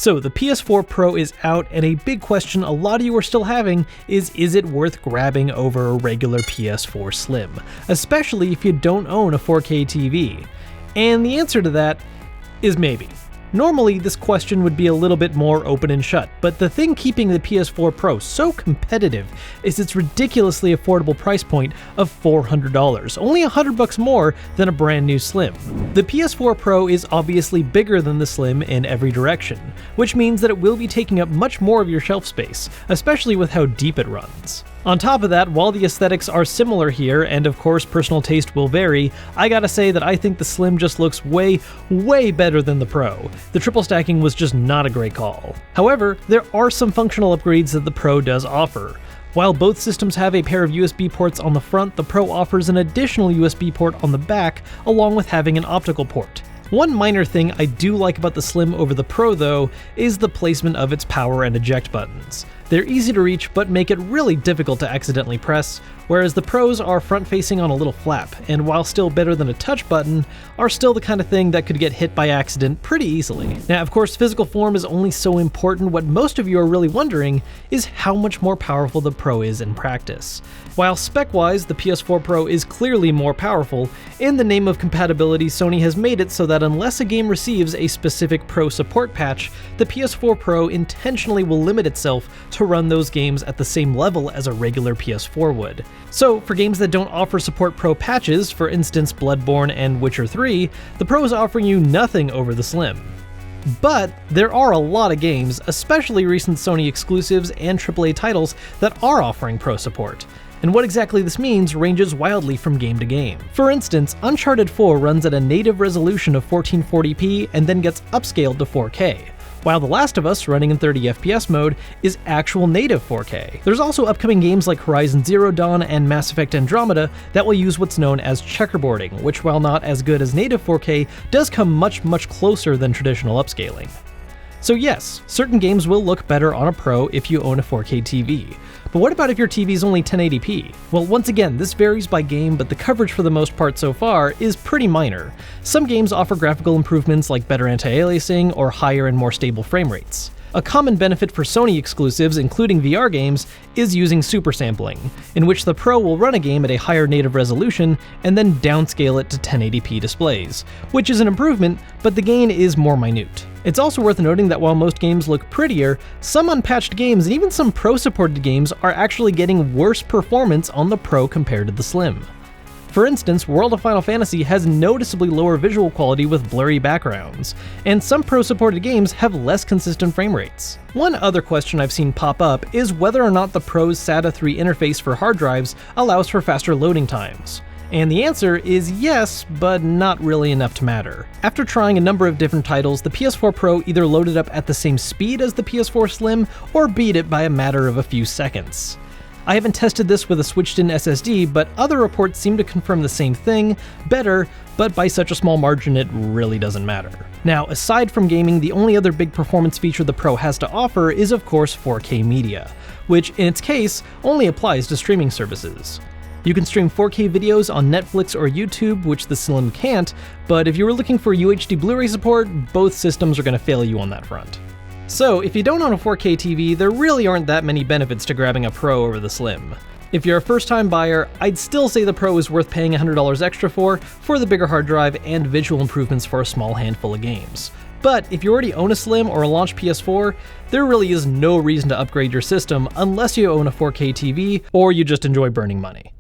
So the PS4 Pro is out, and a big question a lot of you are still having is it worth grabbing over a regular PS4 Slim, especially if you don't own a 4K TV? And the answer to that is maybe. Normally, this question would be a little bit more open and shut, but the thing keeping the PS4 Pro so competitive is its ridiculously affordable price point of $400, only $100 more than a brand new Slim. The PS4 Pro is obviously bigger than the Slim in every direction, which means that it will be taking up much more of your shelf space, especially with how deep it runs. On top of that, while the aesthetics are similar here, and of course personal taste will vary, I gotta say that I think the Slim just looks way better than the Pro. The triple stacking was just not a great call. However, there are some functional upgrades that the Pro does offer. While both systems have a pair of USB ports on the front, the Pro offers an additional USB port on the back, along with having an optical port. One minor thing I do like about the Slim over the Pro though, is the placement of its power and eject buttons. They're easy to reach but make it really difficult to accidentally press, whereas the Pros are front-facing on a little flap, and while still better than a touch button, are still the kind of thing that could get hit by accident pretty easily. Now of course physical form is only so important, what most of you are really wondering is how much more powerful the Pro is in practice. While spec-wise the PS4 Pro is clearly more powerful, in the name of compatibility Sony has made it so that unless a game receives a specific Pro support patch, the PS4 Pro intentionally will limit itself to run those games at the same level as a regular PS4 would. So for games that don't offer support Pro patches, for instance Bloodborne and Witcher 3, the Pro is offering you nothing over the Slim. But there are a lot of games, especially recent Sony exclusives and AAA titles, that are offering Pro support. And what exactly this means ranges wildly from game to game. For instance, Uncharted 4 runs at a native resolution of 1440p and then gets upscaled to 4K, while The Last of Us, running in 30fps mode, is actual native 4K. There's also upcoming games like Horizon Zero Dawn and Mass Effect Andromeda that will use what's known as checkerboarding, which while not as good as native 4K, does come much closer than traditional upscaling. So yes, certain games will look better on a Pro if you own a 4K TV. But what about if your TV is only 1080p? Well, once again, this varies by game, but the coverage for the most part so far is pretty minor. Some games offer graphical improvements like better anti-aliasing or higher and more stable frame rates. A common benefit for Sony exclusives, including VR games, is using super sampling, in which the Pro will run a game at a higher native resolution and then downscale it to 1080p displays, which is an improvement, but the gain is more minute. It's also worth noting that while most games look prettier, some unpatched games and even some Pro-supported games are actually getting worse performance on the Pro compared to the Slim. For instance, World of Final Fantasy has noticeably lower visual quality with blurry backgrounds, and some Pro-supported games have less consistent frame rates. One other question I've seen pop up is whether or not the Pro's SATA 3 interface for hard drives allows for faster loading times. And the answer is yes, but not really enough to matter. After trying a number of different titles, the PS4 Pro either loaded up at the same speed as the PS4 Slim, or beat it by a matter of a few seconds. I haven't tested this with a switched-in SSD, but other reports seem to confirm the same thing, better, but by such a small margin it really doesn't matter. Now, aside from gaming, the only other big performance feature the Pro has to offer is of course 4K media, which in its case only applies to streaming services. You can stream 4K videos on Netflix or YouTube, which the Slim can't, but if you were looking for UHD Blu-ray support, both systems are going to fail you on that front. So if you don't own a 4K TV, there really aren't that many benefits to grabbing a Pro over the Slim. If you're a first-time buyer, I'd still say the Pro is worth paying $100 extra for the bigger hard drive and visual improvements for a small handful of games. But if you already own a Slim or a launch PS4, there really is no reason to upgrade your system unless you own a 4K TV or you just enjoy burning money.